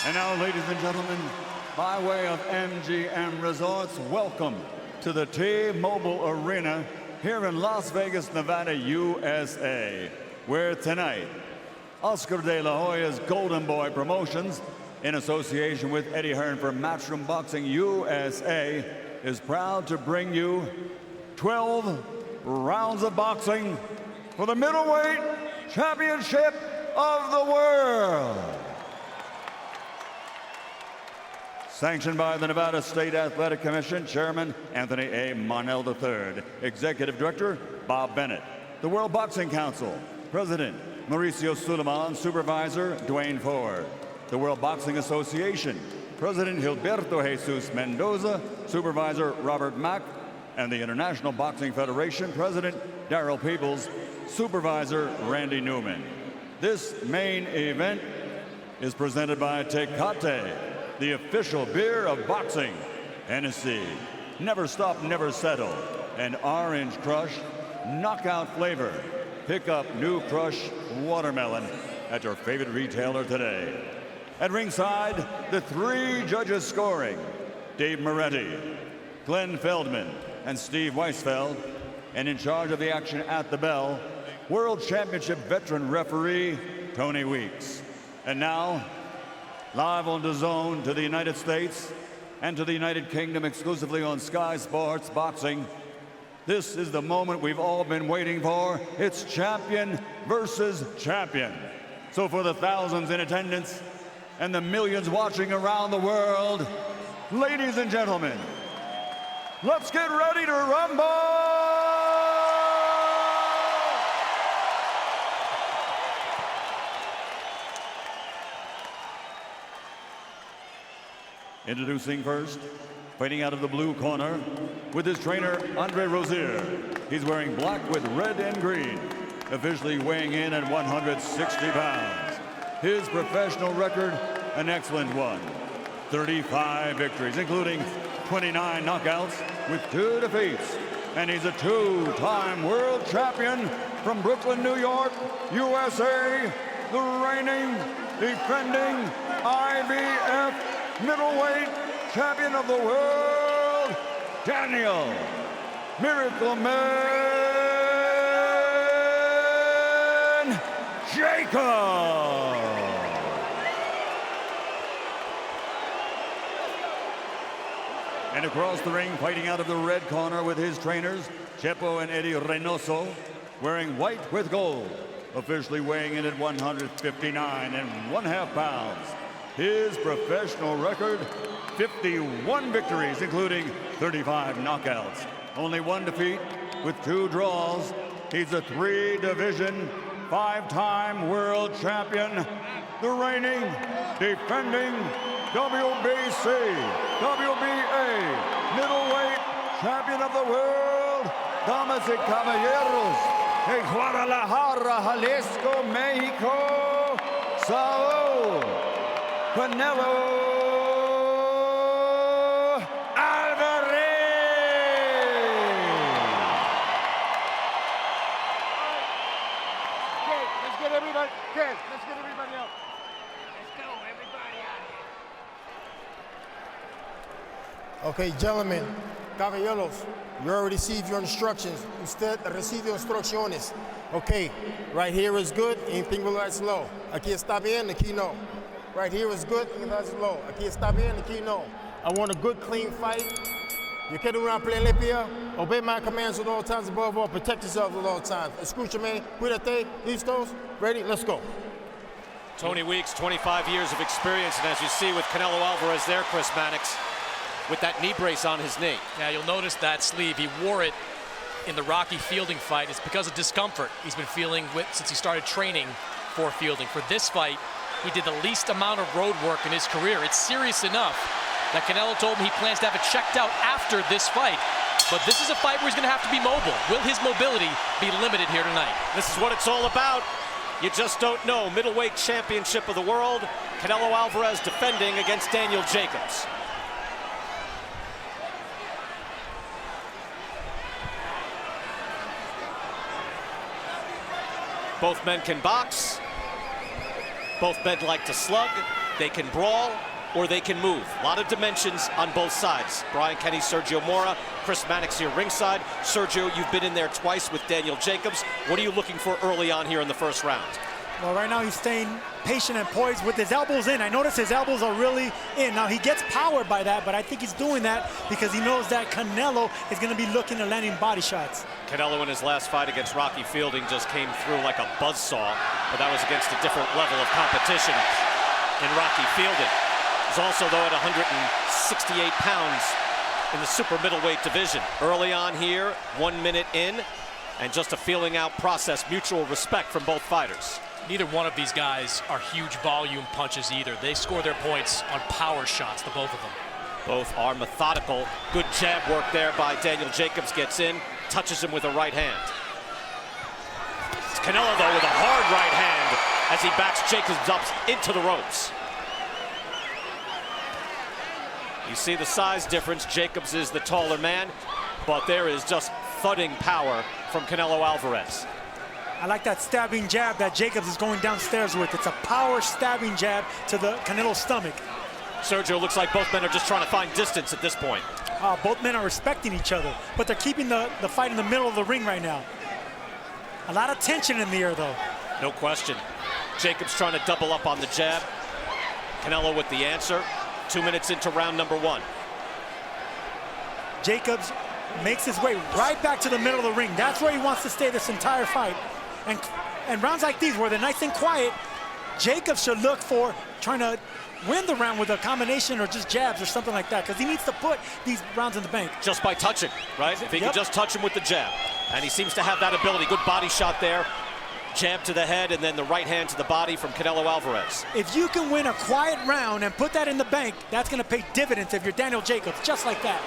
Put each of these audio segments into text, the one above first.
And now, ladies and gentlemen, by way of MGM Resorts, welcome to the T-Mobile Arena here in Las Vegas, Nevada, USA, where tonight, Oscar de la Hoya's Golden Boy Promotions, in association with Eddie Hearn for Matchroom Boxing USA, is proud to bring you 12 rounds of boxing for the middleweight championship of the world. Sanctioned by the Nevada State Athletic Commission, Chairman Anthony A. Marnell III, Executive Director Bob Bennett, the World Boxing Council, President Mauricio Suleiman, Supervisor Dwayne Ford, the World Boxing Association, President Gilberto Jesus Mendoza, Supervisor Robert Mack, and the International Boxing Federation, President Darrell Peoples, Supervisor Randy Newman. This main event is presented by Tecate, the official beer of boxing, Hennessy, Never Stop, Never Settle, and Orange Crush Knockout Flavor. Pick up New Crush Watermelon at your favorite retailer today. At ringside, the three judges scoring: Dave Moretti, Glenn Feldman, and Steve Weisfeld. And in charge of the action at the bell, World Championship veteran referee Tony Weeks. And now, live on Dazn to the United States and to the United Kingdom exclusively on Sky Sports Boxing. This is the moment we've all been waiting for. It's champion versus champion. So for the thousands in attendance and the millions watching around the world, ladies and gentlemen, let's get ready to rumble! Introducing first, fighting out of the blue corner, with his trainer, Andre Rozier. He's wearing black with red and green, officially weighing in at 160 pounds. His professional record, an excellent one. 35 victories, including 29 knockouts with 2 defeats. And he's a 2-time world champion from Brooklyn, New York, USA, the reigning, defending IBF middleweight champion of the world, Daniel Miracle Man Jacob. And across the ring, fighting out of the red corner with his trainers, Chepo and Eddie Reynoso, wearing white with gold, officially weighing in at 159.5 pounds. His professional record, 51 victories, including 35 knockouts. Only 1 defeat with 2 draws. He's a 3-division, 5-time world champion, the reigning, defending WBC, WBA, middleweight champion of the world, damas y caballeros, de Guadalajara, Jalisco, Mexico, Saúl Canelo Alvarez. Okay, let's get everybody. Okay, let's get everybody out. Let's go, everybody out here. Okay, gentlemen, caballeros, you already received your instructions. Usted recibió instrucciones. Okay, right here is good. Anything that's low. Aquí está bien, aquí no. Right here is good, that's low. Aquí está bien, aquí no. I want a good, clean fight. You quiero una pelea limpia. Obey my commands at all times, above all. Protect yourself at all times. Escúchame, cuídate, listos, ready, let's go. Tony Weeks, 25 years of experience, and as you see with Canelo Alvarez there, Chris Mannix, with that knee brace on his knee. Yeah, you'll notice that sleeve. He wore it in the Rocky Fielding fight. It's because of discomfort he's been feeling since he started training for Fielding. For this fight, he did the least amount of road work in his career. It's serious enough that Canelo told him he plans to have it checked out after this fight. But this is a fight where he's going to have to be mobile. Will his mobility be limited here tonight? This is what it's all about. You just don't know. Middleweight championship of the world. Canelo Alvarez defending against Daniel Jacobs. Both men can box. Both men like to slug. They can brawl or they can move. A lot of dimensions on both sides. Brian Kenny, Sergio Mora, Chris Mannix here ringside. Sergio, you've been in there twice with Daniel Jacobs. What are you looking for early on here in the first round? Well, right now he's staying patient and poised with his elbows in. I notice his elbows are really in. Now, he gets powered by that, but I think he's doing that because he knows that Canelo is going to be looking at landing body shots. Canelo in his last fight against Rocky Fielding just came through like a buzzsaw, but that was against a different level of competition in Rocky Fielding. He's also, though, at 168 pounds in the super middleweight division. Early on here, 1 minute in, and just a feeling out process, mutual respect from both fighters. Neither one of these guys are huge volume punches either. They score their points on power shots, the both of them. Both are methodical. Good jab work there by Daniel Jacobs. Gets in, touches him with a right hand. It's Canelo, though, with a hard right hand as he backs Jacobs up into the ropes. You see the size difference. Jacobs is the taller man, but there is just thudding power from Canelo Alvarez. I like that stabbing jab that Jacobs is going downstairs with. It's a power stabbing jab to the Canelo's stomach. Sergio, looks like both men are just trying to find distance at this point. Both men are respecting each other, but they're keeping the fight in the middle of the ring right now. A lot of tension in the air, though. No question. Jacobs trying to double up on the jab. Canelo with the answer. 2 minutes into round number 1. Jacobs makes his way right back to the middle of the ring. That's where he wants to stay this entire fight. And rounds like these, where they're nice and quiet, Jacobs should look for trying to win the round with a combination or just jabs or something like that, because he needs to put these rounds in the bank. Just by touching, right? If he can just touch him with the jab. And he seems to have that ability. Good body shot there. Jab to the head and then the right hand to the body from Canelo Alvarez. If you can win a quiet round and put that in the bank, that's going to pay dividends if you're Daniel Jacobs, just like that.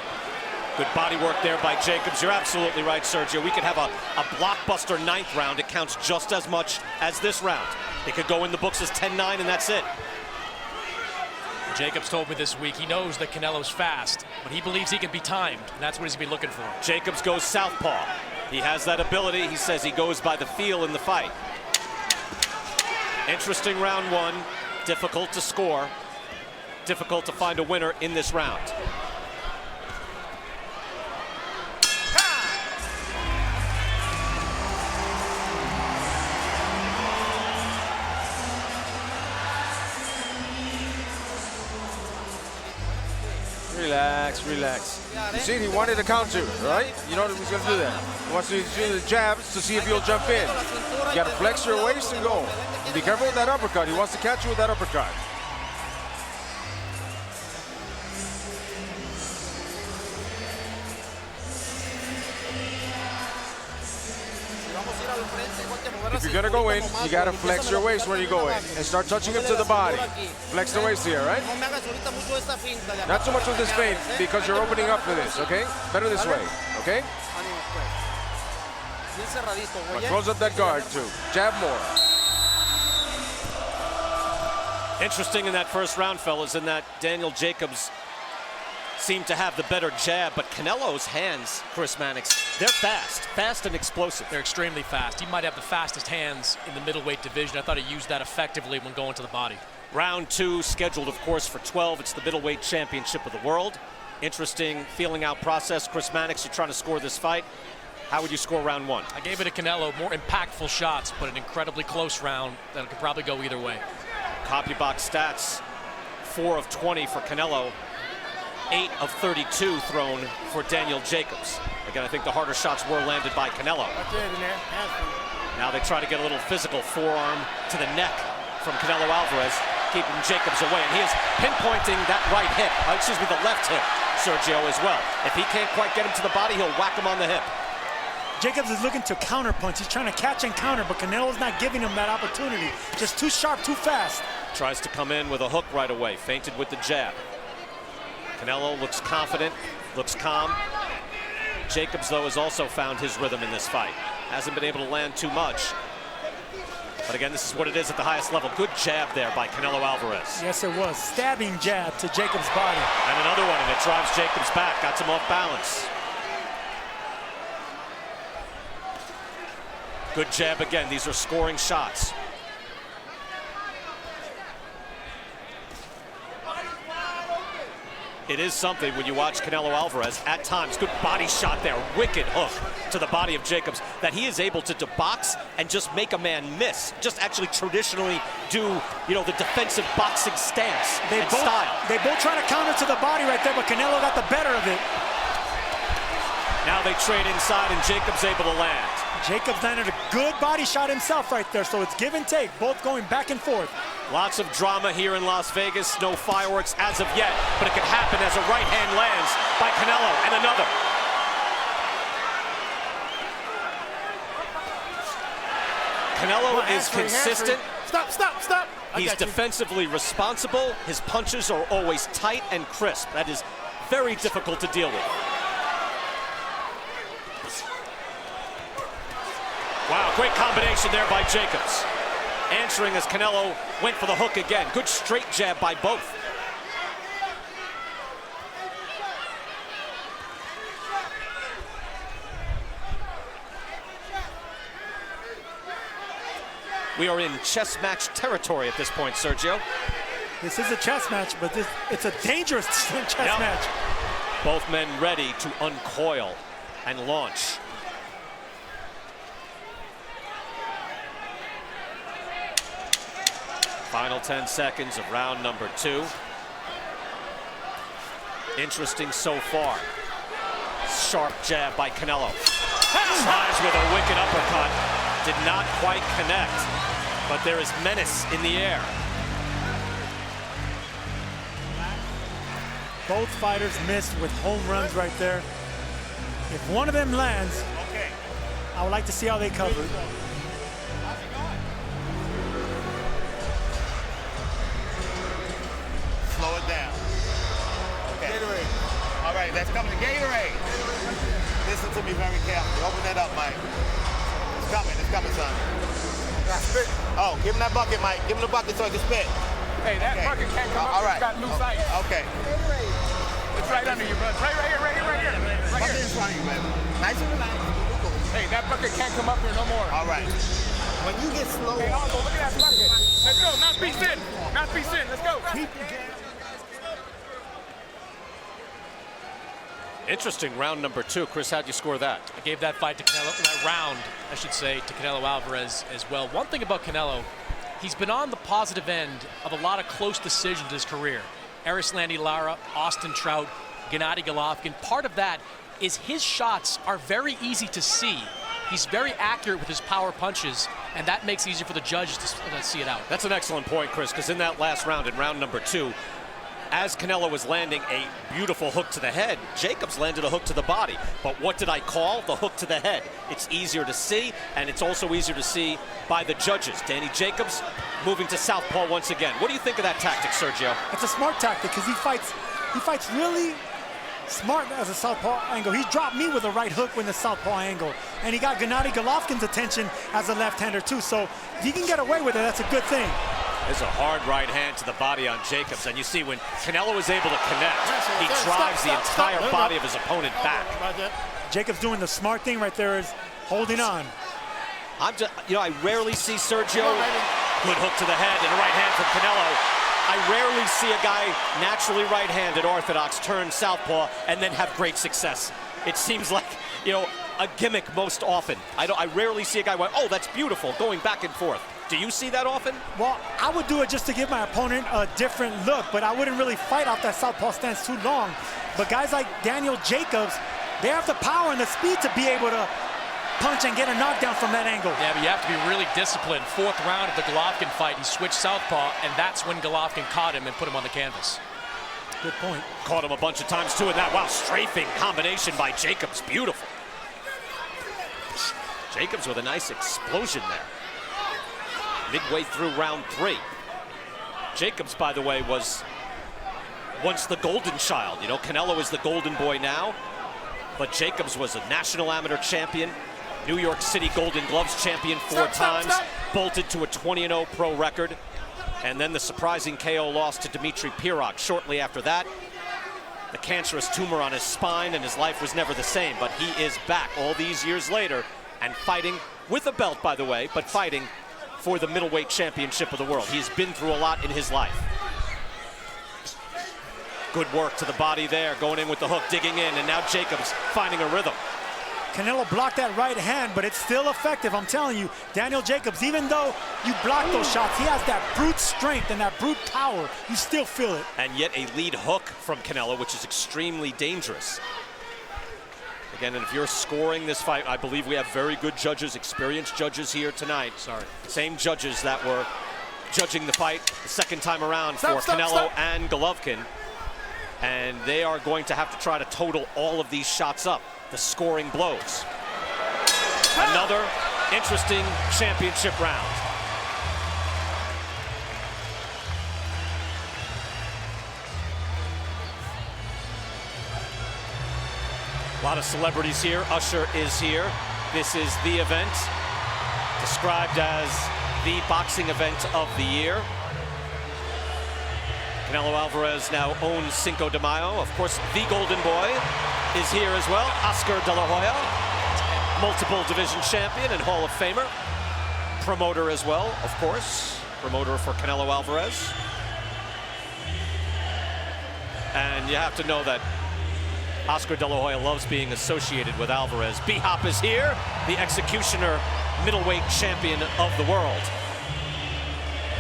Good body work there by Jacobs. You're absolutely right, Sergio. We could have a blockbuster 9th round. It counts just as much as this round. It could go in the books as 10-9, and that's it. Jacobs told me this week he knows that Canelo's fast, but he believes he can be timed, and that's what he's going to be looking for. Jacobs goes southpaw. He has that ability. He says he goes by the feel in the fight. Interesting round 1. Difficult to score. Difficult to find a winner in this round. Relax, relax. You see, he wanted to counter, right? You know he's going to do that. He wants to do the jabs to see if you'll jump in. You got to flex your waist and go. And be careful with that uppercut. He wants to catch you with that uppercut. If you're gonna go in, you gotta flex your waist when you go in and start touching him to the body. Flex the waist here, right? Not so much with this feint because you're opening up for this, okay? Better this way, okay? But close up that guard too. Jab more. Interesting in that first round, fellas, in that Daniel Jacobs seemed to have the better jab, but Canelo's hands, Chris Mannix, they're fast and explosive. They're extremely fast. He might have the fastest hands in the middleweight division. I thought he used that effectively when going to the body. Round 2 scheduled, of course, for 12. It's the middleweight championship of the world. Interesting feeling out process. Chris Mannix, you're trying to score this fight. How would you score round 1? I gave it to Canelo. More impactful shots, but an incredibly close round that could probably go either way. Copy box stats, 4 of 20 for Canelo. 8 of 32 thrown for Daniel Jacobs. Again, I think the harder shots were landed by Canelo. Now they try to get a little physical. Forearm to the neck from Canelo Alvarez, keeping Jacobs away. And he is pinpointing that right hip, the left hip, Sergio, as well. If he can't quite get him to the body, he'll whack him on the hip. Jacobs is looking to counterpunch. He's trying to catch and counter, but Canelo's not giving him that opportunity. Just too sharp, too fast. Tries to come in with a hook right away, feinted with the jab. Canelo looks confident, looks calm. Jacobs, though, has also found his rhythm in this fight. Hasn't been able to land too much. But again, this is what it is at the highest level. Good jab there by Canelo Alvarez. Yes, it was. Stabbing jab to Jacobs' body. And another one, and it drives Jacobs back. Got him off balance. Good jab again. These are scoring shots. It is something when you watch Canelo Alvarez at times, good body shot there, wicked hook to the body of Jacobs, that he is able to box and just make a man miss, just actually traditionally do, you know, the defensive boxing stance and style. They both try to counter to the body right there, but Canelo got the better of it. Now they trade inside and Jacobs able to land. Jacobs landed a good body shot himself right there, so it's give and take, both going back and forth. Lots of drama here in Las Vegas. No fireworks as of yet, but it could happen as a right hand lands by Canelo and another. Canelo is consistent. Stop. He's defensively responsible. His punches are always tight and crisp. That is very difficult to deal with. Wow, great combination there by Jacobs. Answering as Canelo went for the hook again. Good straight jab by both. We are in chess match territory at this point, Sergio. This is a chess match, but it's a dangerous chess match. Both men ready to uncoil and launch. Final 10 seconds of round number 2. Interesting so far. Sharp jab by Canelo. Tries with a wicked uppercut. Did not quite connect, but there is menace in the air. Both fighters missed with home runs right there. If one of them lands, I would like to see how they cover it. Slow it down. Okay. Gatorade. All right, that's coming to Gatorade. Listen to me very carefully. Open that up, Mike. It's coming, son. Spit. Oh, give him that bucket, Mike. Give him the bucket so he can spit. Hey, that bucket can't come up. All right. It's got loose ice. Okay. It's right under you, bro. Right here. Bucket in front of you, baby. Nice and relaxed. Hey, that bucket can't come up here no more. All right. When you get slow. Hey, Aldo, look at that bucket. Let's go. Mouthpiece in. Mouthpiece in. Let's go. Interesting round number 2. Chris, how'd you score that? I gave that fight to Canelo, that round, I should say, to Canelo Alvarez as well. One thing about Canelo, he's been on the positive end of a lot of close decisions in his career. Erislandy Lara, Austin Trout, Gennady Golovkin. Part of that is his shots are very easy to see. He's very accurate with his power punches, and that makes it easier for the judges to see it out. That's an excellent point, Chris, because in that last round, in round number 2, as Canelo was landing a beautiful hook to the head, Jacobs landed a hook to the body. But what did I call? The hook to the head. It's easier to see, and it's also easier to see by the judges. Danny Jacobs moving to southpaw once again. What do you think of that tactic, Sergio? It's a smart tactic because he fights really smart as a southpaw angle. He dropped me with a right hook with the southpaw angle, and he got Gennady Golovkin's attention as a left-hander too. So if he can get away with it, that's a good thing. There's a hard right hand to the body on Jacobs, and you see when Canelo is able to connect, he drives the entire body of his opponent back. Jacobs doing the smart thing right there is holding on. I rarely see Sergio, good hook to the head and a right hand from Canelo. I rarely see a guy naturally right-handed, orthodox, turn southpaw and then have great success. It seems like, a gimmick most often. I rarely see a guy go, oh, that's beautiful, going back and forth. Do you see that often? Well, I would do it just to give my opponent a different look, but I wouldn't really fight off that southpaw stance too long. But guys like Daniel Jacobs, they have the power and the speed to be able to punch and get a knockdown from that angle. Yeah, but you have to be really disciplined. 4th round of the Golovkin fight, he switched southpaw, and that's when Golovkin caught him and put him on the canvas. Good point. Caught him a bunch of times too, and that, wow, strafing combination by Jacobs, beautiful. Jacobs with a nice explosion there. Midway through round 3. Jacobs, by the way, was once the golden child. Canelo is the golden boy now, but Jacobs was a national amateur champion, New York City Golden Gloves champion 4 times, bolted to a 20-0 pro record, and then the surprising KO loss to Dmitry Pirog. Shortly after that, the cancerous tumor on his spine, and his life was never the same, but he is back all these years later and fighting with a belt, by the way, but fighting for the middleweight championship of the world. He's been through a lot in his life. Good work to the body there, going in with the hook, digging in, and now Jacobs finding a rhythm. Canelo blocked that right hand, but it's still effective. I'm telling you, Daniel Jacobs, even though you block those shots, he has that brute strength and that brute power. You still feel it. And yet a lead hook from Canelo, which is extremely dangerous. Again, and if you're scoring this fight, I believe we have very good judges, experienced judges here tonight. Sorry. Same judges that were judging the fight the second time around for Canelo and Golovkin. And they are going to have to try to total all of these shots up, the scoring blows. Another interesting championship round. A lot of celebrities here. Usher is here. This is the event, described as the boxing event of the year. Canelo Alvarez now owns Cinco de Mayo. Of course, the Golden Boy is here as well. Oscar De La Hoya, multiple division champion and Hall of Famer. Promoter as well, of course. Promoter for Canelo Alvarez. And you have to know that Oscar De La Hoya loves being associated with Alvarez. B-Hop is here, the executioner middleweight champion of the world.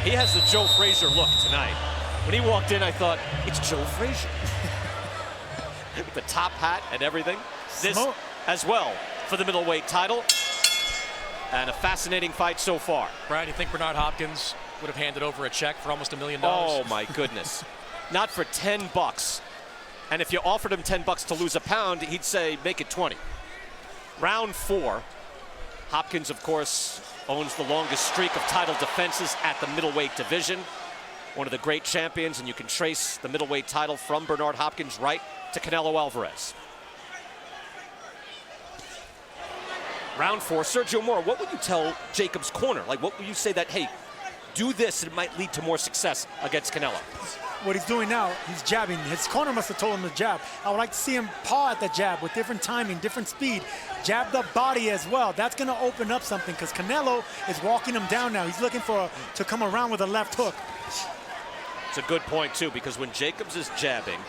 He has the Joe Frazier look tonight. When he walked in, I thought, it's Joe Frazier. With the top hat and everything. This as well for the middleweight title. And a fascinating fight so far. Brad, you think Bernard Hopkins would have handed over a check for almost $1 million? Oh my goodness. Not for 10 bucks. And if you offered him 10 bucks to lose a pound, he'd say, make it 20. Round 4. Hopkins, of course, owns the longest streak of title defenses at the middleweight division. One of the great champions, and you can trace the middleweight title from Bernard Hopkins right to Canelo Alvarez. Round 4, Sergio Mora, what would you tell Jacobs' corner? Like, what would you say that, hey, do this, and it might lead to more success against Canelo? What he's doing now, he's jabbing. His corner must have told him to jab. I would like to see him paw at the jab with different timing, different speed. Jab the body as well. That's going to open up something because Canelo is walking him down now. He's looking to come around with a left hook. It's a good point, too, because when Jacobs is jabbing,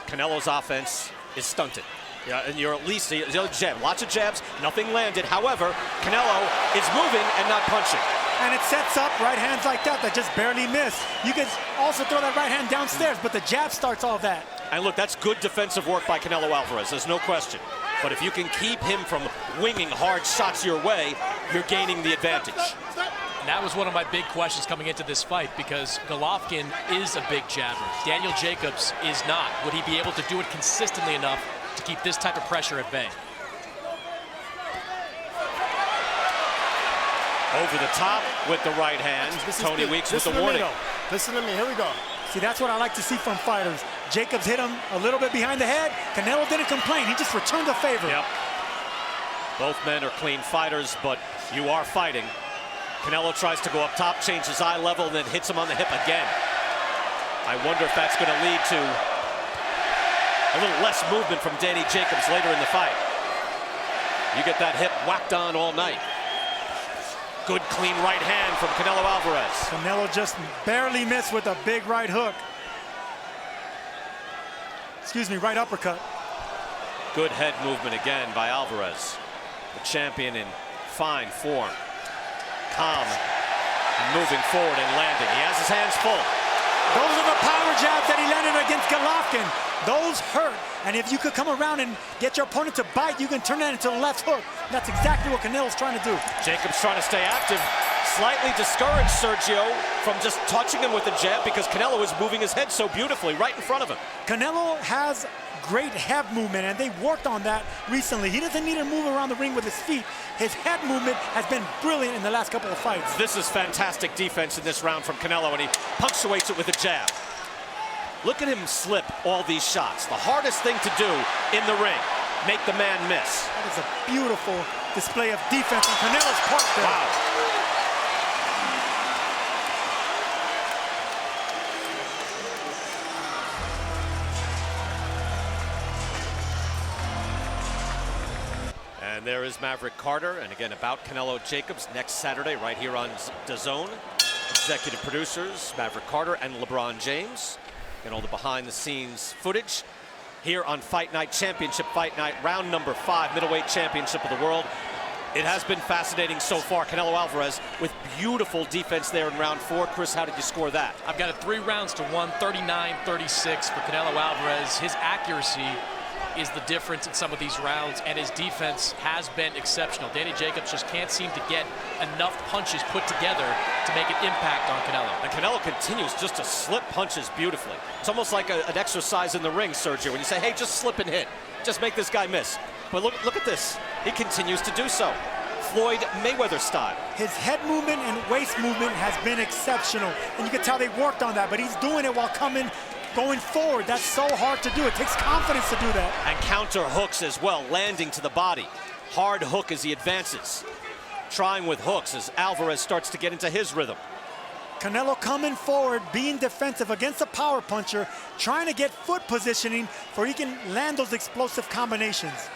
Canelo's offense is stunted. Yeah, and you're at least the other jab. Lots of jabs, nothing landed. However, Canelo is moving and not punching. And it sets up right hands like that just barely miss. You can also throw that right hand downstairs, but the jab starts all that. And look, that's good defensive work by Canelo Alvarez. There's no question. But if you can keep him from winging hard shots your way, you're gaining the advantage. And that was one of my big questions coming into this fight because Golovkin is a big jabber. Daniel Jacobs is not. Would he be able to do it consistently enough to keep this type of pressure at bay? Over the top with the right hand. Tony Weeks with the warning. Listen to me, here we go. See, that's what I like to see from fighters. Jacobs hit him a little bit behind the head. Canelo didn't complain. He just returned the favor. Yep. Both men are clean fighters, but you are fighting. Canelo tries to go up top, change his eye level, and then hits him on the hip again. I wonder if that's going to lead to a little less movement from Danny Jacobs later in the fight. You get that hip whacked on all night. Good, clean right hand from Canelo Alvarez. Canelo just barely missed with a big right hook. Excuse me, right uppercut. Good head movement again by Alvarez. The champion in fine form. Calm, moving forward and landing. He has his hands full. Those are the power jabs that he landed against Golovkin. Those hurt. And if you could come around and get your opponent to bite, you can turn that into a left hook. That's exactly what Canelo's trying to do. Jacobs trying to stay active. Slightly discouraged Sergio from just touching him with the jab because Canelo is moving his head so beautifully right in front of him. Canelo has great head movement, and they worked on that recently. He doesn't need to move around the ring with his feet. His head movement has been brilliant in the last couple of fights. This is fantastic defense in this round from Canelo, and he punctuates it with a jab. Look at him slip all these shots. The hardest thing to do in the ring, make the man miss. That is a beautiful display of defense on Canelo's part there. Wow. And there is Maverick Carter, and again about Canelo Jacobs next Saturday right here on Dazn. Executive producers Maverick Carter and LeBron James. and all the behind-the-scenes footage here on Fight Night, Championship Fight Night, round number 5, middleweight championship of the world. It has been fascinating so far. Canelo Alvarez with beautiful defense there in round 4. Chris, how did you score that? I've got it 3 rounds to 1, 39-36 for Canelo Alvarez. His accuracy is the difference in some of these rounds, and his defense has been exceptional. Danny Jacobs just can't seem to get enough punches put together to make an impact on Canelo. And Canelo continues just to slip punches beautifully. It's almost like an exercise in the ring, Sergio, when you say, hey, just slip and hit. Just make this guy miss. But look at this. He continues to do so. Floyd Mayweather style. His head movement and waist movement has been exceptional. And you can tell they worked on that, but he's doing it while going forward. That's so hard to do. It takes confidence to do that. And counter hooks as well, landing to the body. Hard hook as he advances. Trying with hooks as Alvarez starts to get into his rhythm. Canelo coming forward, being defensive against a power puncher, trying to get foot positioning for he can land those explosive combinations.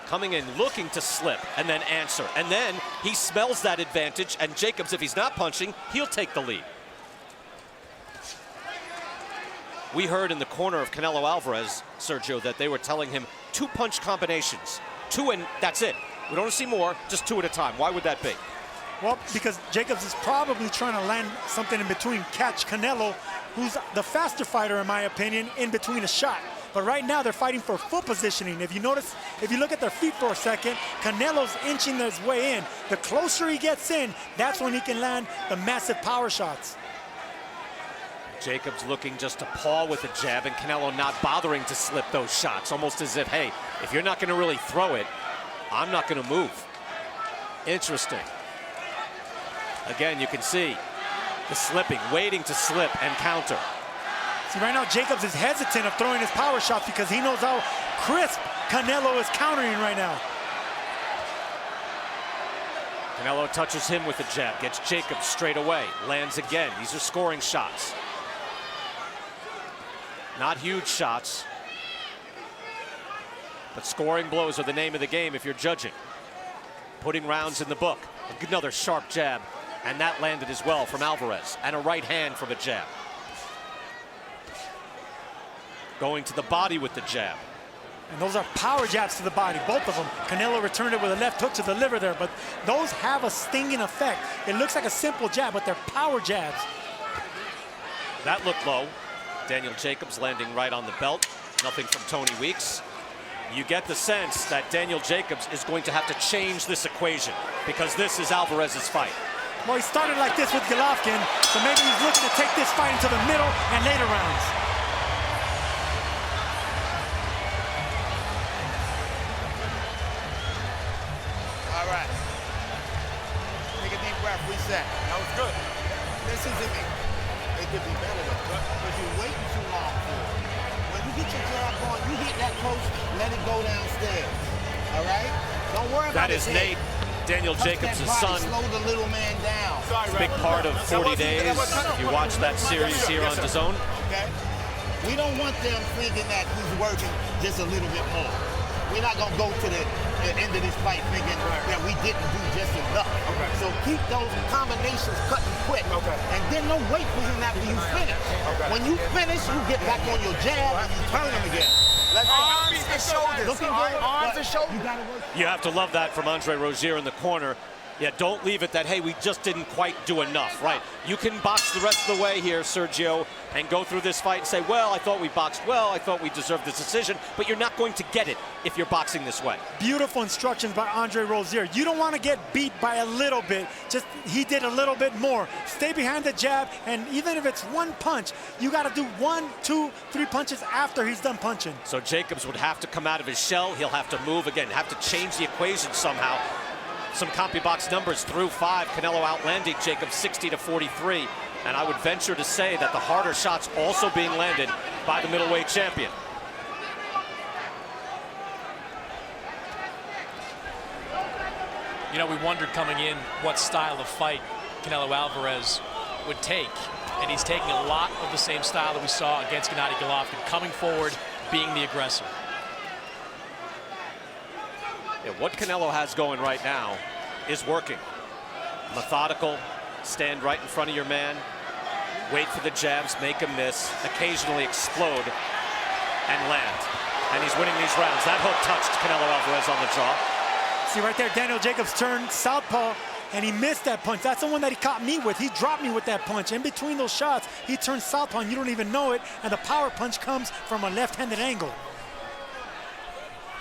Coming in, looking to slip, and then answer. And then he smells that advantage, and Jacobs, if he's not punching, he'll take the lead. We heard in the corner of Canelo Alvarez, Sergio, that they were telling him 2 punch combinations. 2 and that's it. We don't see more, just 2 at a time. Why would that be? Well, because Jacobs is probably trying to land something in between, catch Canelo, who's the faster fighter, in my opinion, in between a shot. But right now, they're fighting for foot positioning. If you notice, if you look at their feet for a second, Canelo's inching his way in. The closer he gets in, that's when he can land the massive power shots. Jacobs looking just to paw with a jab, and Canelo not bothering to slip those shots, almost as if, hey, if you're not going to really throw it, I'm not going to move. Interesting. Again, you can see the slipping, waiting to slip and counter. See, right now, Jacobs is hesitant of throwing his power shots because he knows how crisp Canelo is countering right now. Canelo touches him with a jab, gets Jacobs straight away, lands again. These are scoring shots. Not huge shots, but scoring blows are the name of the game if you're judging. Putting rounds in the book. Another sharp jab, and that landed as well from Alvarez, and a right hand from a jab. Going to the body with the jab. And those are power jabs to the body, both of them. Canelo returned it with a left hook to the liver there, but those have a stinging effect. It looks like a simple jab, but they're power jabs. That looked low. Daniel Jacobs landing right on the belt. Nothing from Tony Weeks. You get the sense that Daniel Jacobs is going to have to change this equation because this is Alvarez's fight. Well, he started like this with Golovkin, so maybe he's looking to take this fight into the middle and later rounds. All right. Take a deep breath, reset. That was good. Listen to me. It could be better though, because you're waiting too long for it. When you get your jab going, you hit that close, let it go downstairs. All right? Don't worry about it. That is Nate, Daniel Jacobs' son. Slow the little man down. It's a big part of 40 days. If you watch that series here on Dazn. Okay? We don't want them thinking that he's working just a little bit more. We're not going to go to the end of this fight thinking that we didn't do just enough. Okay. So keep those combinations cutting quick. Okay. And then don't wait for him after you finish. Okay. When you finish, you get back on your jab and you turn him again. Let's arms and shoulders. Looking good. Arms and shoulders. You have to love that from Andre Rozier in the corner. Yeah, don't leave it that, hey, we just didn't quite do enough, right? You can box the rest of the way here, Sergio, and go through this fight and say, well, I thought we boxed well, I thought we deserved this decision, but you're not going to get it if you're boxing this way. Beautiful instructions by Andre Rozier. You don't want to get beat by a little bit, just he did a little bit more. Stay behind the jab, and even if it's one punch, you got to do 1, 2, 3 punches after he's done punching. So Jacobs would have to come out of his shell, he'll have to move again, have to change the equation somehow. Some CompuBox numbers through 5. Canelo outlanding Jacobs 60-43. And I would venture to say that the harder shots also being landed by the middleweight champion. You know, we wondered coming in what style of fight Canelo Alvarez would take. And he's taking a lot of the same style that we saw against Gennady Golovkin, coming forward, being the aggressor. Yeah, what Canelo has going right now is working. Methodical, stand right in front of your man, Wait for the jabs, make a miss, occasionally explode and land. And he's winning these rounds. That hook touched Canelo Alvarez on the jaw. See right there, Daniel Jacobs turned southpaw, and he missed that punch. That's the one that he caught me with. He dropped me with that punch. In between those shots, he turned southpaw, and you don't even know it, and the power punch comes from a left-handed angle.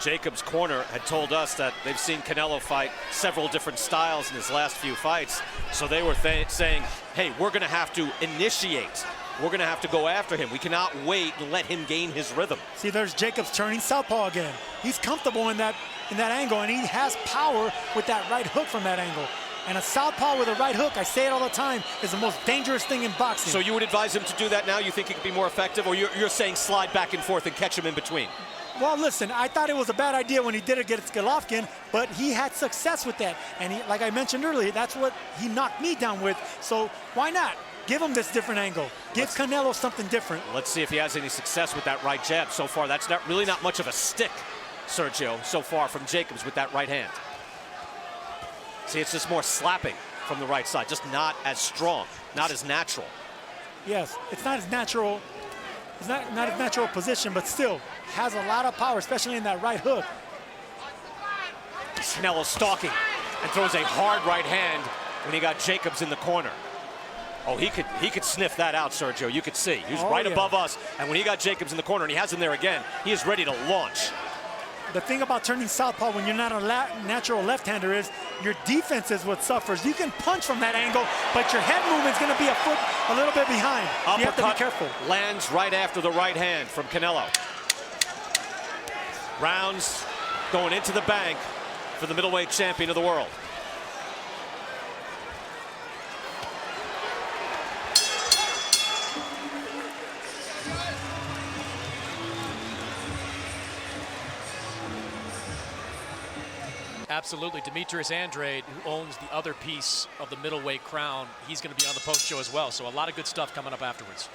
Jacobs' corner had told us that they've seen Canelo fight several different styles in his last few fights. So they were saying, hey, we're going to have to initiate. We're going to have to go after him. We cannot wait and let him gain his rhythm. See, there's Jacobs turning southpaw again. He's comfortable in that angle, and he has power with that right hook from that angle. And a southpaw with a right hook, I say it all the time, is the most dangerous thing in boxing. So you would advise him to do that now? You think he could be more effective? Or you're saying slide back and forth and catch him in between? Well, listen, I thought it was a bad idea when he did it against Golovkin, but he had success with that. And he, like I mentioned earlier, that's what he knocked me down with. So why not? Give him this different angle. Give Canelo something different. Let's see if he has any success with that right jab. So far, that's really not much of a stick, Sergio, so far from Jacobs with that right hand. See, it's just more slapping from the right side, just not as strong, not as natural. Yes, it's not as natural. It's not a natural position, but still has a lot of power, especially in that right hook. Canelo stalking and throws a hard right hand when he got Jacobs in the corner. Oh, he could sniff that out, Sergio. You could see. He was right above us, and when he got Jacobs in the corner and he has him there again, he is ready to launch. The thing about turning southpaw when you're not a natural left-hander is your defense is what suffers. You can punch from that angle, but your head movement's going to be a little bit behind. You have to be careful. Lands right after the right hand from Canelo. Rounds going into the bank for the middleweight champion of the world. Absolutely. Demetrius Andrade, who owns the other piece of the middleweight crown, he's going to be on the post show as well. So a lot of good stuff coming up afterwards.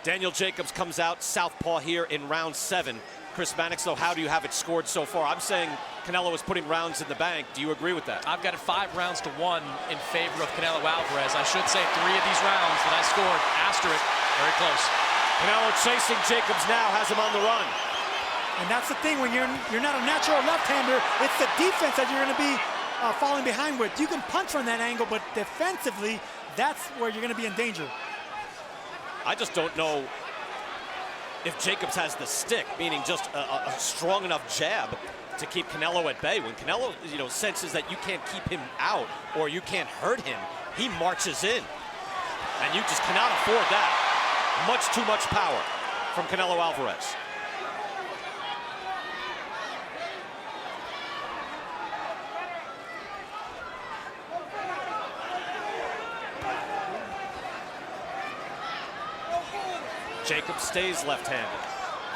Daniel Jacobs comes out southpaw here in round 7. Chris Mannix, though, how do you have it scored so far? I'm saying Canelo is putting rounds in the bank. Do you agree with that? I've got it 5 rounds to 1 in favor of Canelo Alvarez. I should say 3 of these rounds that I scored after it, very close. Canelo chasing Jacobs now, has him on the run. And that's the thing, when you're not a natural left-hander, it's the defense that you're going to be falling behind with. You can punch from that angle, but defensively, that's where you're going to be in danger. I just don't know if Jacobs has the stick, meaning just a strong enough jab to keep Canelo at bay. When Canelo, senses that you can't keep him out or you can't hurt him, he marches in. And you just cannot afford that. Much too much power from Canelo Alvarez. Jacobs stays left-handed.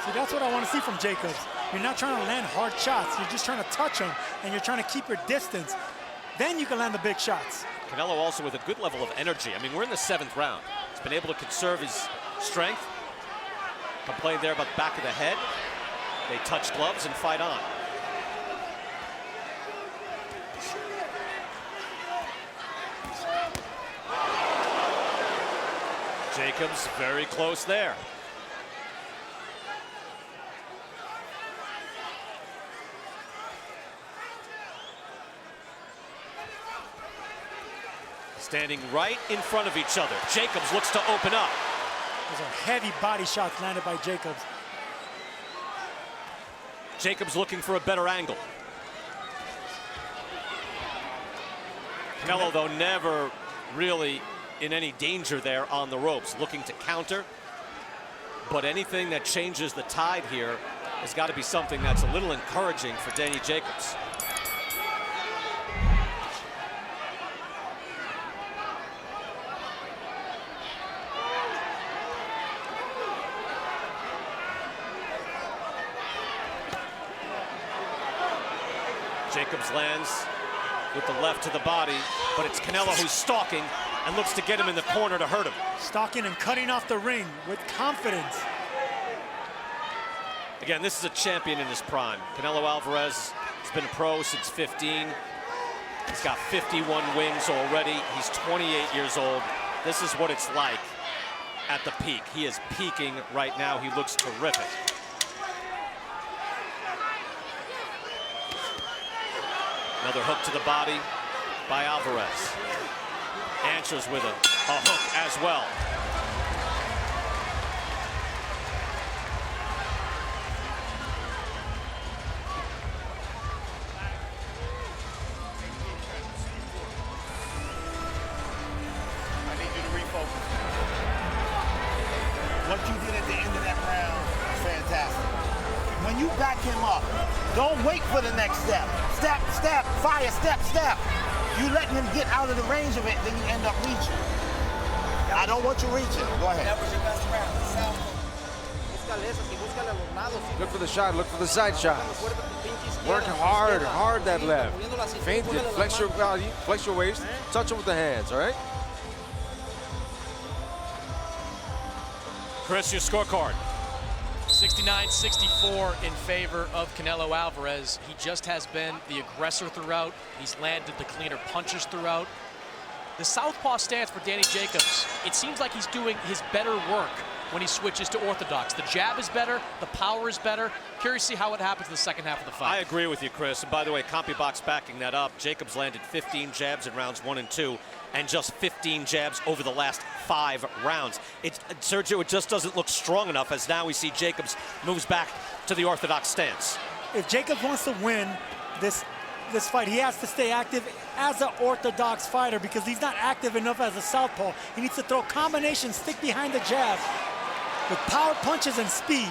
See, that's what I want to see from Jacobs. You're not trying to land hard shots. You're just trying to touch him, and you're trying to keep your distance. Then you can land the big shots. Canelo also with a good level of energy. I mean, we're in the 7th round. He's been able to conserve his strength. Complained there about the back of the head. They touch gloves and fight on. Jacobs very close there. Standing right in front of each other. Jacobs looks to open up. Those are heavy body shots landed by Jacobs. Jacobs looking for a better angle. Canelo, though, never really in any danger there on the ropes, looking to counter. But anything that changes the tide here has got to be something that's a little encouraging for Danny Jacobs. Jacobs lands with the left to the body, but it's Canelo who's stalking and looks to get him in the corner to hurt him. Stalking and cutting off the ring with confidence. Again, this is a champion in his prime. Canelo Alvarez has been a pro since 15. He's got 51 wins already. He's 28 years old. This is what it's like at the peak. He is peaking right now. He looks terrific. Another hook to the body by Alvarez. Answers with a hook as well. I need you to refocus. What you did at the end of that round was fantastic. When you back him up, don't wait for the next step. Step, step, fire, step, step. You letting him get out of the range of it, then you end up reaching. I don't want you reaching. Go ahead. That was your best round. Look for the shot, look for the side shots. Work hard that left. Feint it, flex your body, flex your waist, touch it with the hands, all right? Chris, your scorecard. 69-64 in favor of Canelo Alvarez. He just has been the aggressor throughout. He's landed the cleaner punches throughout. The southpaw stance for Danny Jacobs, it seems like he's doing his better work when he switches to orthodox. The jab is better, the power is better. Curious to see how it happens in the second half of the fight. I agree with you, Chris. And by the way, CompuBox backing that up. Jacobs landed 15 jabs in rounds 1 and 2, and just 15 jabs over the last 5 rounds. Sergio, it just doesn't look strong enough, as now we see Jacobs moves back to the orthodox stance. If Jacobs wants to win this fight, he has to stay active as an orthodox fighter, because he's not active enough as a southpaw. He needs to throw combinations, stick behind the jab with power punches and speed.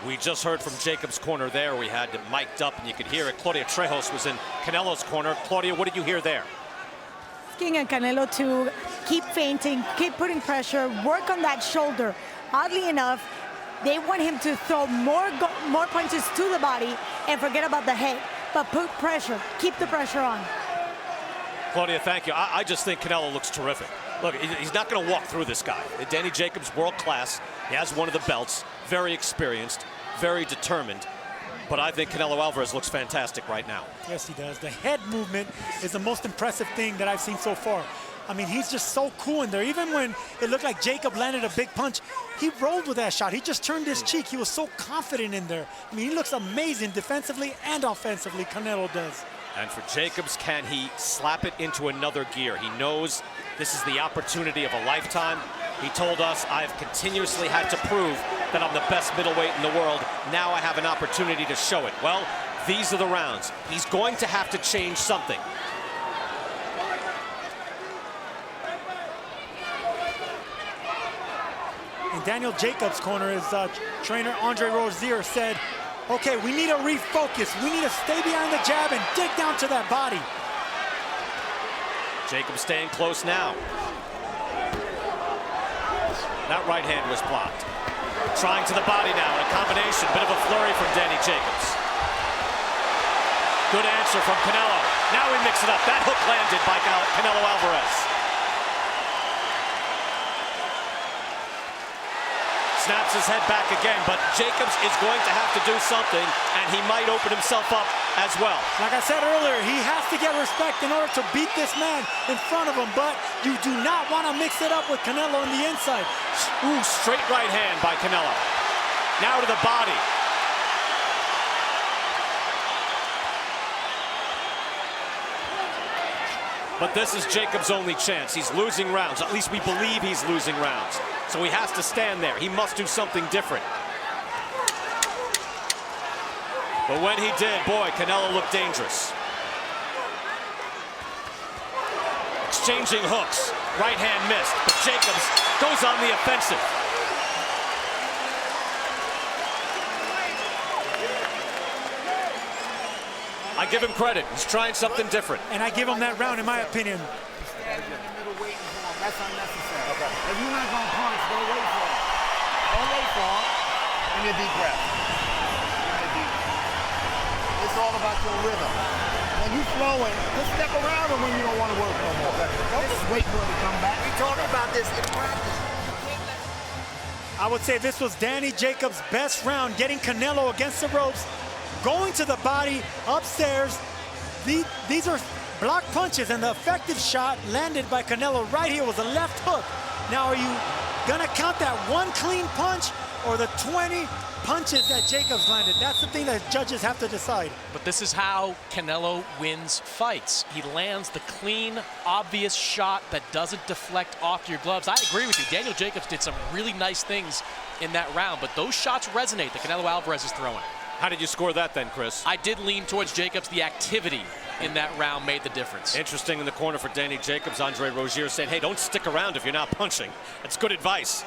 We just heard from Jacobs' corner there. We had it mic'd up and you could hear it. Claudia Trejos was in Canelo's corner. Claudia, what did you hear there? Asking Canelo to keep feinting, keep putting pressure, work on that shoulder. Oddly enough, they want him to throw more punches to the body and forget about the head. But put pressure, keep the pressure on. Claudia, thank you. I just think Canelo looks terrific. Look, he's not going to walk through this guy. Danny Jacobs, world class. He has one of the belts, very experienced, very determined. But I think Canelo Alvarez looks fantastic right now. Yes, he does. The head movement is the most impressive thing that I've seen so far. I mean, he's just so cool in there. Even when it looked like Jacob landed a big punch, he rolled with that shot. He just turned his cheek. He was so confident in there. I mean, he looks amazing defensively and offensively, Canelo does. And for Jacobs, can he slap it into another gear? He knows this is the opportunity of a lifetime. He told us, I've continuously had to prove that I'm the best middleweight in the world. Now I have an opportunity to show it. Well, these are the rounds. He's going to have to change something. In Daniel Jacobs' corner, his trainer Andre Rozier said, okay, we need to refocus. We need to stay behind the jab and dig down to that body. Jacobs staying close now. That right hand was blocked. Trying to the body now in a combination. Bit of a flurry from Danny Jacobs. Good answer from Canelo. Now we mix it up. That hook landed by Canelo Alvarez. Snaps his head back again, but Jacobs is going to have to do something, and he might open himself up as well. Like I said earlier, he has to get respect in order to beat this man in front of him, but you do not want to mix it up with Canelo on the inside. Ooh, straight right hand by Canelo. Now to the body. But this is Jacobs' only chance. He's losing rounds. At least we believe he's losing rounds. So he has to stand there. He must do something different. But when he did, boy, Canelo looked dangerous. Exchanging hooks. Right hand missed. But Jacobs goes on the offensive. I give him credit. He's trying something different. And I give him that round, in my opinion. Standing in the middle waiting for him. That's unnecessary. Okay. If you're not going to punch, don't wait for him. Don't wait for him. Give me a deep breath. Give me a deep breath. It's all about your rhythm. When you flowing, just step around him when you don't want to work no more. Don't just wait for him to come back. We talked about this in practice. I would say this was Danny Jacobs' best round, getting Canelo against the ropes, going to the body, upstairs. These are block punches, and the effective shot landed by Canelo right here was a left hook. Now, are you gonna count that one clean punch or the 20 punches that Jacobs landed? That's the thing that judges have to decide. But this is how Canelo wins fights. He lands the clean, obvious shot that doesn't deflect off your gloves. I agree with you. Daniel Jacobs did some really nice things in that round, but those shots resonate that Canelo Alvarez is throwing. How did you score that then, Chris? I did lean towards Jacobs. The activity in that round made the difference. Interesting in the corner for Danny Jacobs. Andre Rozier said, hey, don't stick around if you're not punching. That's good advice.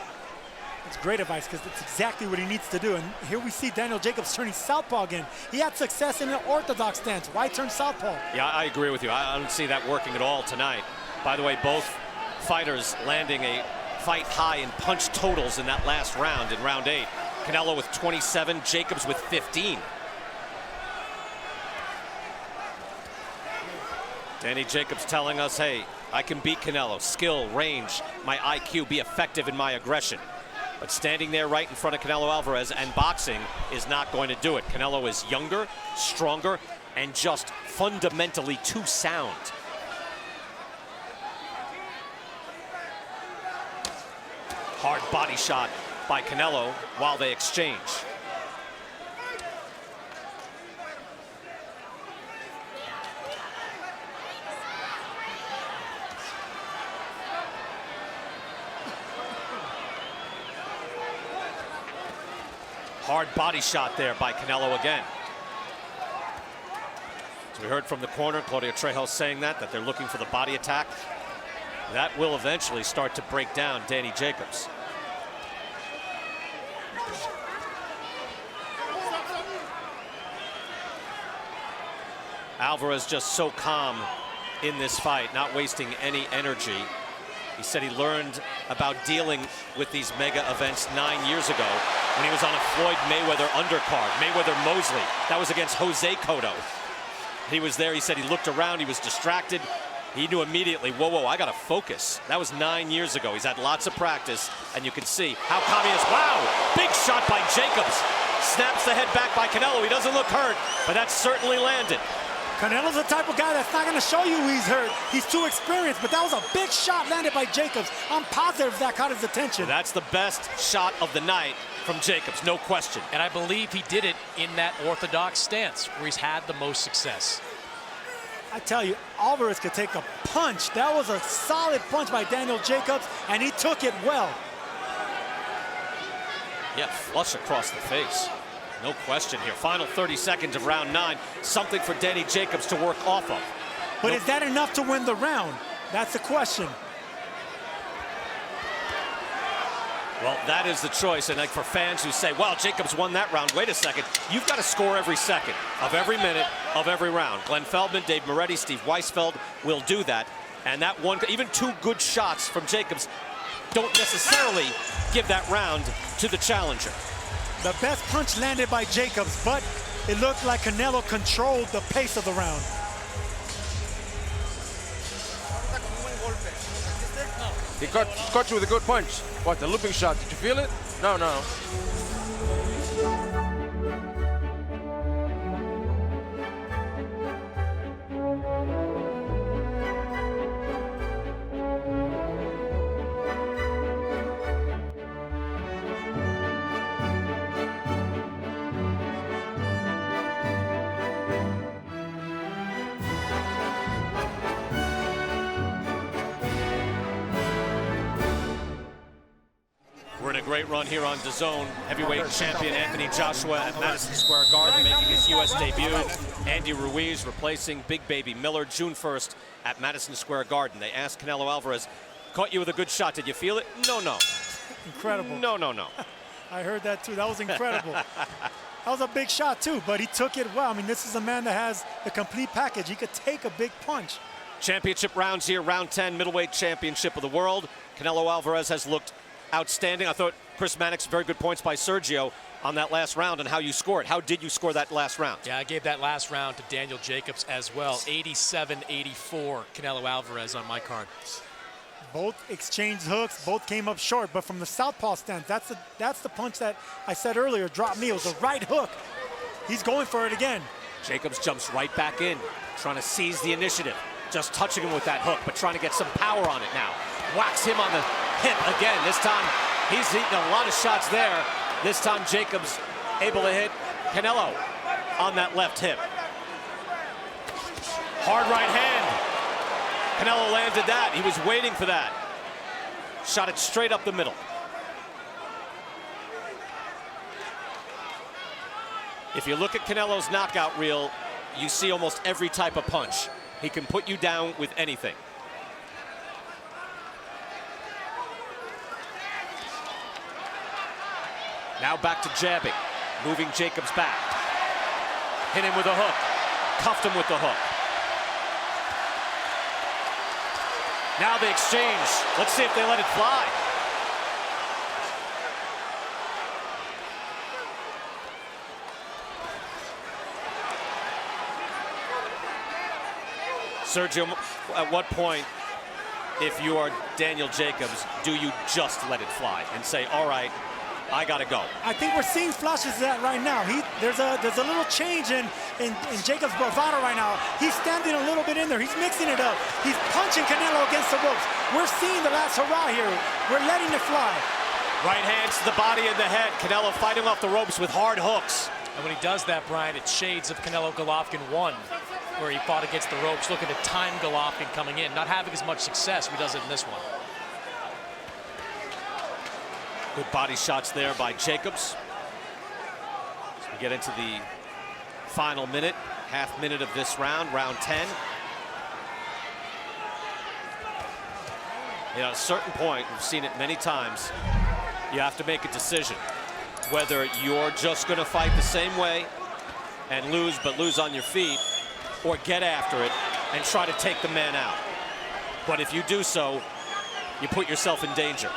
It's great advice because it's exactly what he needs to do. And here we see Daniel Jacobs turning southpaw again. He had success in an orthodox stance. Why turn southpaw? Yeah, I agree with you. I don't see that working at all tonight. By the way, both fighters landing a fight high in punch totals in that last round, in round 8. Canelo with 27, Jacobs with 15. Danny Jacobs telling us, hey, I can beat Canelo. Skill, range, my IQ, be effective in my aggression. But standing there right in front of Canelo Alvarez and boxing is not going to do it. Canelo is younger, stronger, and just fundamentally too sound. Hard body shot by Canelo while they exchange. Hard body shot there by Canelo again. So we heard from the corner, Claudio Trejo saying that they're looking for the body attack. That will eventually start to break down Danny Jacobs. Alvarez just so calm in this fight, not wasting any energy. He said he learned about dealing with these mega events 9 years ago when he was on a Floyd Mayweather undercard, Mayweather-Mosley. That was against Jose Cotto. He was there, he said he looked around, he was distracted. He knew immediately, whoa, whoa, I gotta focus. That was 9 years ago. He's had lots of practice, and you can see how calm he is. Wow, big shot by Jacobs. Snaps the head back by Canelo. He doesn't look hurt, but that certainly landed. Canelo's the type of guy that's not going to show you he's hurt. He's too experienced, but that was a big shot landed by Jacobs. I'm positive that caught his attention. That's the best shot of the night from Jacobs, no question. And I believe he did it in that orthodox stance where he's had the most success. I tell you, Alvarez could take a punch. That was a solid punch by Daniel Jacobs, and he took it well. Yeah, flush across the face. No question here. Final 30 seconds of round 9. Something for Danny Jacobs to work off of. But is that enough to win the round? That's the question. Well, that is the choice. And like for fans who say, well, Jacobs won that round. Wait a second. You've got to score every second of every minute of every round. Glenn Feldman, Dave Moretti, Steve Weisfeld will do that. And that one, even 2 good shots from Jacobs don't necessarily give that round to the challenger. The best punch landed by Jacobs, but it looked like Canelo controlled the pace of the round. He caught you with a good punch. What, the looping shot? Did you feel it? No, no. We're in a great run here on Dazn. Heavyweight champion Anthony Joshua at Madison Square Garden making his U.S. debut. Andy Ruiz replacing Big Baby Miller June 1st at Madison Square Garden. They asked Canelo Alvarez, caught you with a good shot. Did you feel it? No, no. Incredible. No, no, no. I heard that too. That was incredible. That was a big shot too, but he took it well. I mean, this is a man that has the complete package. He could take a big punch. Championship rounds here, round 10, middleweight championship of the world. Canelo Alvarez has looked outstanding. I thought Chris Mannix, very good points by Sergio on that last round and how you scored. How did you score that last round? Yeah, I gave that last round to Daniel Jacobs as well. 87-84, Canelo Alvarez on my card. Both exchanged hooks, both came up short, but from the southpaw stance, that's the punch that I said earlier dropped me. It was a right hook. He's going for it again. Jacobs jumps right back in, trying to seize the initiative. Just touching him with that hook, but trying to get some power on it now. Whacks him on the hip again. This time, he's eaten a lot of shots there. This time, Jacobs able to hit Canelo on that left hip. Hard right hand. Canelo landed that. He was waiting for that. Shot it straight up the middle. If you look at Canelo's knockout reel, you see almost every type of punch. He can put you down with anything. Now back to jabbing, moving Jacobs back. Hit him with a hook, cuffed him with the hook. Now they exchange. Let's see if they let it fly. Sergio, at what point, if you are Daniel Jacobs, do you just let it fly and say, all right, I gotta go? I think we're seeing flashes of that right now. There's a little change in Jacobs' bravado right now. He's standing a little bit in there. He's mixing it up. He's punching Canelo against the ropes. We're seeing the last hurrah here. We're letting it fly. Right hands to the body and the head. Canelo fighting off the ropes with hard hooks. And when he does that, Brian, it's shades of Canelo Golovkin 1, where he fought against the ropes, looking to time Golovkin coming in, not having as much success as he does it in this one. Good body shots there by Jacobs. As we get into the final minute, half minute of this round, round 10. You know, at a certain point, we've seen it many times, you have to make a decision. Whether you're just going to fight the same way and lose, but lose on your feet, or get after it and try to take the man out. But if you do so, you put yourself in danger.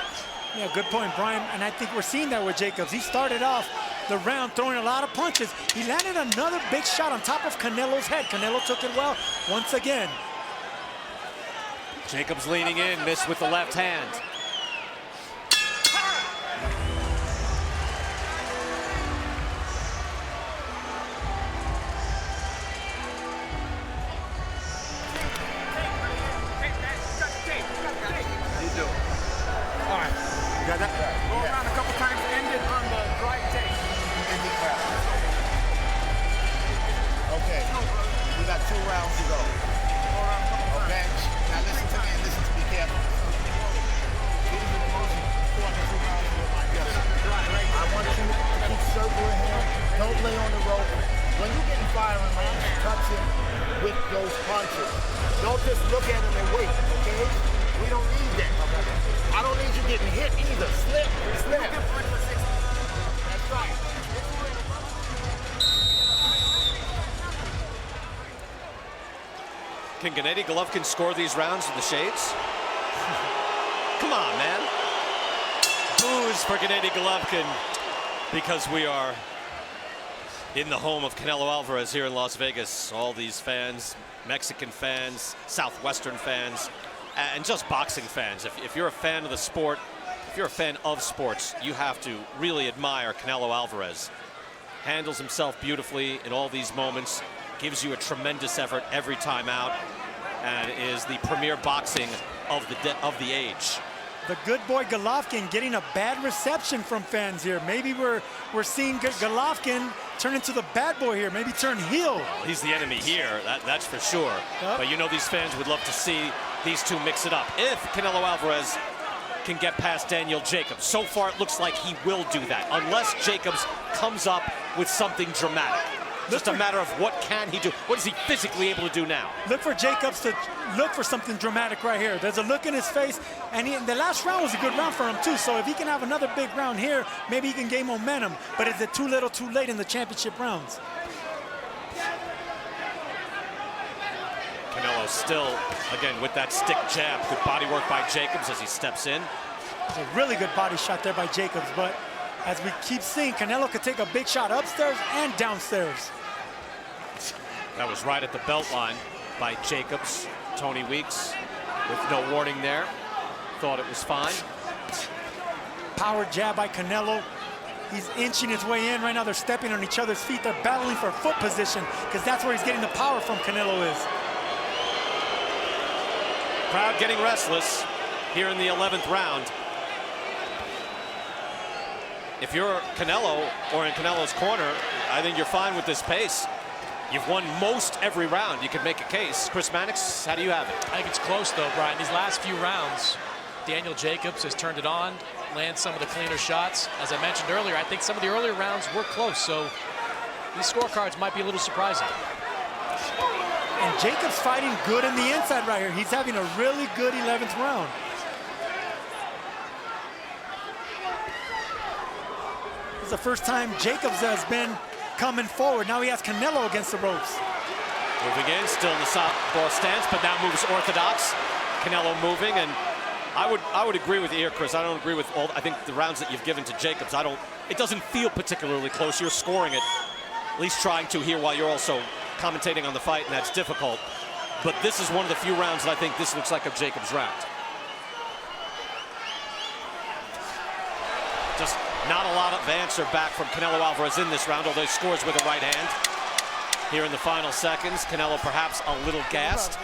Yeah, good point, Brian. And I think we're seeing that with Jacobs. He started off the round throwing a lot of punches. He landed another big shot on top of Canelo's head. Canelo took it well once again. Jacobs leaning in, missed with the left hand. Go around a couple times, end it on the dry tape. Okay, we got 2 rounds to go. Okay, now listen to me and listen to me carefully. These are the most important 2 rounds of my life. I want you to keep circling him. Don't lay on the rope. When you get in firing range, touch him with those punches. Don't just look at him and wait, okay? We don't need that. I don't need you getting hit either. Slip, slip. That's right. Can Gennady Golovkin score these rounds with the shades? Come on, man. Boos for Gennady Golovkin, because we are in the home of Canelo Alvarez here in Las Vegas. All these fans, Mexican fans, Southwestern fans, and just boxing fans. If you're a fan of the sport, if you're a fan of sports, you have to really admire Canelo Alvarez. Handles himself beautifully in all these moments, gives you a tremendous effort every time out, and is the premier boxing of the age. The good boy Golovkin getting a bad reception from fans here. Maybe we're seeing Golovkin turn into the bad boy here, maybe turn heel. He's the enemy here, that's for sure. Yep. But you know these fans would love to see these two mix it up. If Canelo Alvarez can get past Daniel Jacobs. So far it looks like he will do that, unless Jacobs comes up with something dramatic. Just a matter of what can he do? What is he physically able to do now? Look for Jacobs to look for something dramatic right here. There's a look in his face, and the last round was a good round for him too. So if he can have another big round here, maybe he can gain momentum. But is it too little too late in the championship rounds? Canelo still, again, with that stick jab. Good body work by Jacobs as he steps in. It's a really good body shot there by Jacobs, but as we keep seeing, Canelo could take a big shot upstairs and downstairs. That was right at the belt line by Jacobs. Tony Weeks with no warning there. Thought it was fine. Power jab by Canelo. He's inching his way in right now. They're stepping on each other's feet. They're battling for foot position because that's where he's getting the power from. Canelo is. Crowd getting restless here in the 11th round. if you're Canelo or in Canelo's corner, I think you're fine with this pace. You've won most every round. You could make a case. Chris Mannix, how do you have it? I think it's close, though, Brian. These last few rounds, Daniel Jacobs has turned it on, lands some of the cleaner shots. As I mentioned earlier, I think some of the earlier rounds were close, so these scorecards might be a little surprising. And Jacobs fighting good in the inside right here. He's having a really good 11th round. This is the first time Jacobs has been coming forward. Now he has Canelo against the ropes. Moving in, still in the southpaw stance, but now moves orthodox. Canelo moving, and I would agree with you here, Chris. I don't agree with all. I think the rounds that you've given to Jacobs, it doesn't feel particularly close. You're scoring it, at least trying to here while you're also commentating on the fight, and that's difficult. But this is one of the few rounds that I think this looks like a Jacobs round. Just not a lot of answer back from Canelo Alvarez in this round, although he scores with a right hand. Here in the final seconds, Canelo perhaps a little gassed.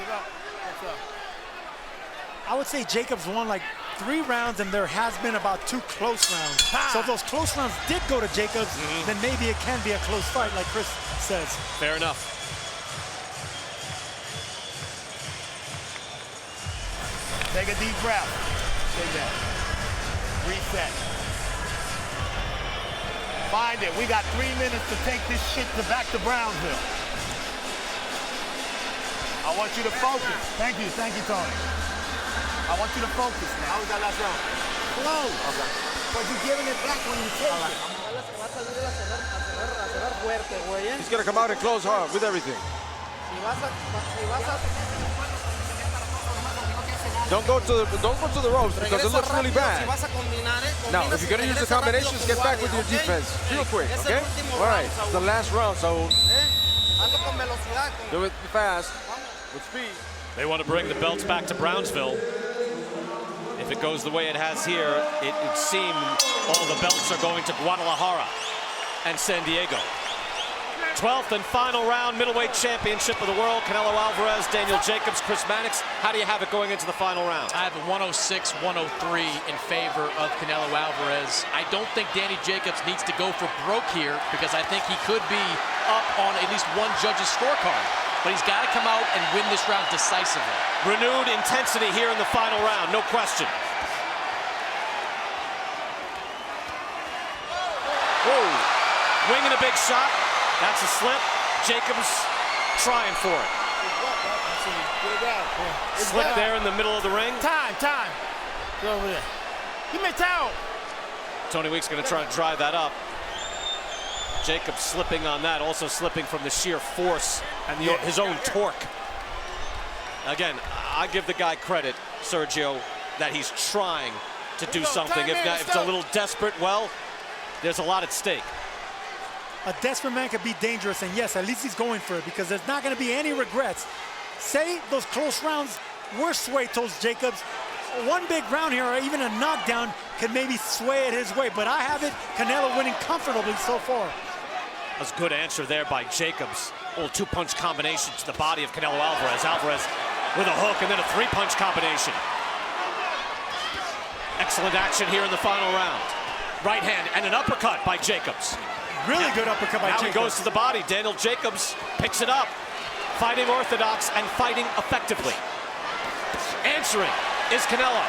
I would say Jacobs won like 3 rounds, and there has been about 2 close rounds. So if those close rounds did go to Jacobs, then maybe it can be a close fight, like Chris says. Fair enough. Take a deep breath. Take that. Reset. Find it. We got 3 minutes to take this shit back to Brownsville. I want you to focus. Thank you, Tony. I want you to focus now. How was that last round? Close. Okay. But you're giving it back when you take it. He's gonna come out and close hard with everything. Don't go to the ropes because it looks really bad. Now, if you're gonna use the combinations, get back with your defense real quick, okay? All right, it's the last round, so do it fast with speed. They want to bring the belts back to Brownsville. If it goes the way it has here, it would seem all the belts are going to Guadalajara and San Diego. 12th and final round, middleweight championship of the world. Canelo Alvarez, Daniel Jacobs, Chris Mannix. How do you have it going into the final round? I have a 106-103 in favor of Canelo Alvarez. I don't think Danny Jacobs needs to go for broke here because I think he could be up on at least one judge's scorecard. But he's got to come out and win this round decisively. Renewed intensity here in the final round, no question. Whoa, winging a big shot. That's a slip. Jacobs trying for it. Slip there in the middle of the ring. Time. Go over there. Give me a towel. Tony Week's going to try to drive that up. Jacobs slipping on that, also slipping from the sheer force and his own torque. Again, I give the guy credit, Sergio, that he's trying to do something. If it's a little desperate, well, there's a lot at stake. A desperate man could be dangerous, and yes, at least he's going for it because there's not going to be any regrets. Say those close rounds were swayed towards Jacobs. One big round here or even a knockdown could maybe sway it his way, but I have it Canelo winning comfortably so far. That's a good answer there by Jacobs. A little 2-punch combination to the body of Canelo Alvarez. Alvarez with a hook and then a 3-punch combination. Excellent action here in the final round. Right hand and an uppercut by Jacobs. Really good uppercut by Jacobs. Now he goes to the body. Daniel Jacobs picks it up. Fighting orthodox and fighting effectively. Answering is Canelo.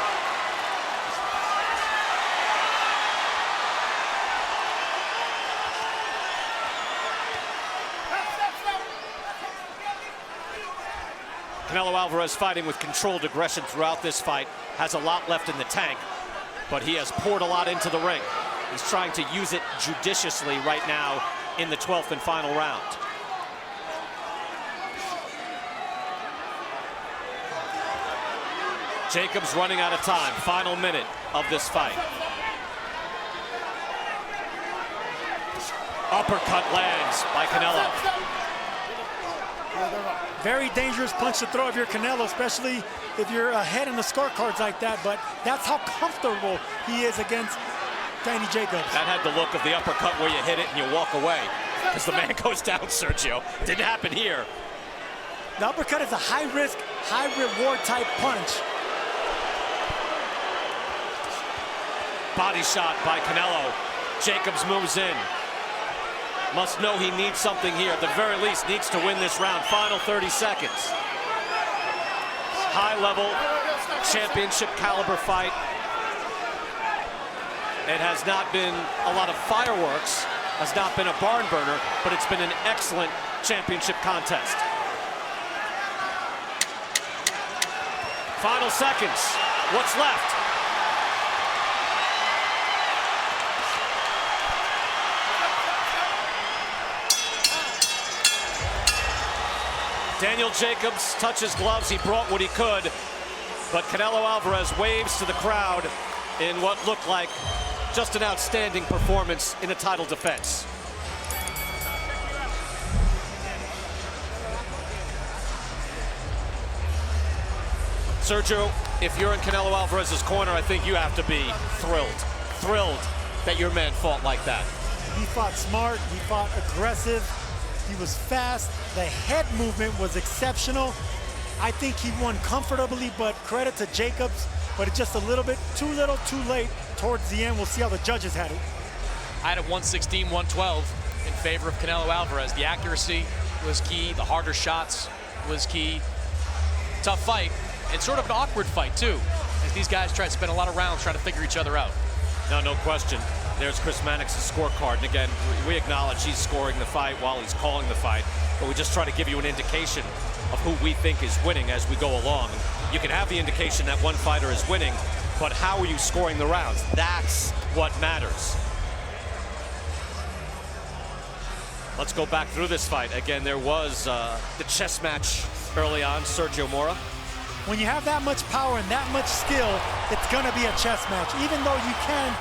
Canelo Alvarez fighting with controlled aggression throughout this fight. Has a lot left in the tank, but he has poured a lot into the ring. He's trying to use it judiciously right now in the 12th and final round. Jacobs running out of time. Final minute of this fight. Uppercut lands by Canelo. Very dangerous punch to throw if you're Canelo, especially if you're ahead in the scorecards like that, but that's how comfortable he is against Danny Jacobs. That had the look of the uppercut where you hit it and you walk away because the man goes down, Sergio. Didn't happen here. The uppercut is a high-risk, high-reward type punch. Body shot by Canelo. Jacobs moves in. Must know he needs something here. At the very least, needs to win this round. Final 30 seconds. High-level, championship caliber fight. It has not been a lot of fireworks, has not been a barn burner, but it's been an excellent championship contest. Final seconds. What's left? Daniel Jacobs touches gloves. He brought what he could, but Canelo Alvarez waves to the crowd in what looked like just an outstanding performance in a title defense. Sergio, if you're in Canelo Alvarez's corner, I think you have to be thrilled that your man fought like that. He fought smart, he fought aggressive, he was fast, the head movement was exceptional. I think he won comfortably, but credit to Jacobs, but it's just a little bit too little, too late towards the end. We'll see how the judges had it. I had a 116, 112 in favor of Canelo Alvarez. The accuracy was key, the harder shots was key. Tough fight, and sort of an awkward fight too, as these guys try to spend a lot of rounds trying to figure each other out. No question. There's Chris Mannix's scorecard, and again, we acknowledge he's scoring the fight while he's calling the fight, but we just try to give you an indication of who we think is winning as we go along. You can have the indication that one fighter is winning, but how are you scoring the rounds? That's what matters. Let's go back through this fight. Again, there was the chess match early on, Sergio Mora. When you have that much power and that much skill, it's gonna be a chess match. Even though you can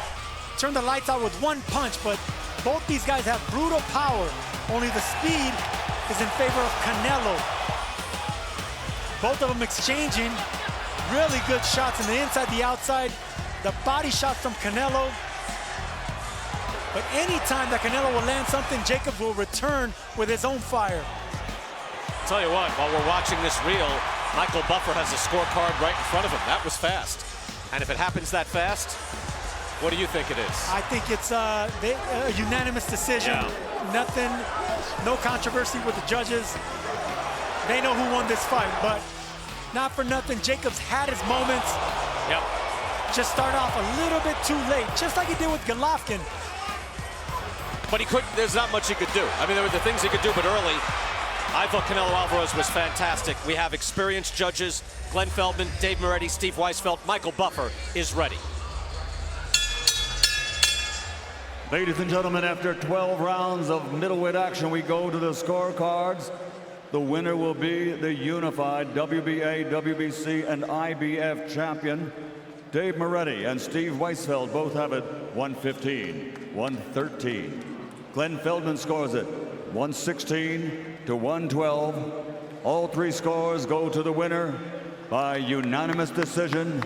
turn the lights out with one punch, but both these guys have brutal power. Only the speed is in favor of Canelo. Both of them exchanging really good shots in the inside, the outside. The body shots from Canelo. But anytime that Canelo will land something, Jacobs will return with his own fire. Tell you what, while we're watching this reel, Michael Buffer has a scorecard right in front of him. That was fast. And if it happens that fast, what do you think it is? I think it's a unanimous decision. Yeah. Nothing, no controversy with the judges. They know who won this fight, but not for nothing. Jacobs had his moments. Yep. Just started off a little bit too late, just like he did with Golovkin. But he couldn't, there's not much he could do. I mean, there were the things he could do, but early, I thought Canelo Alvarez was fantastic. We have experienced judges, Glenn Feldman, Dave Moretti, Steve Weisfeld. Michael Buffer is ready. Ladies and gentlemen, after 12 rounds of middleweight action, we go to the scorecards. The winner will be the unified WBA, WBC, and IBF champion. Dave Moretti and Steve Weisfeld both have it 115, 113. Glenn Feldman scores it 116 to 112. All three scores go to the winner by unanimous decision.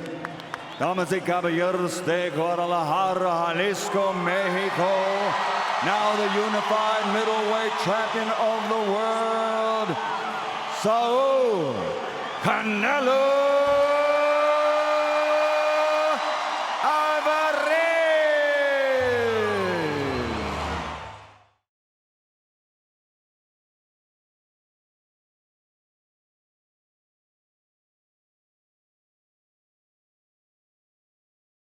Damas y caballeros de Guadalajara, Jalisco, Mexico, now the unified middleweight champion of the world, Saul Canelo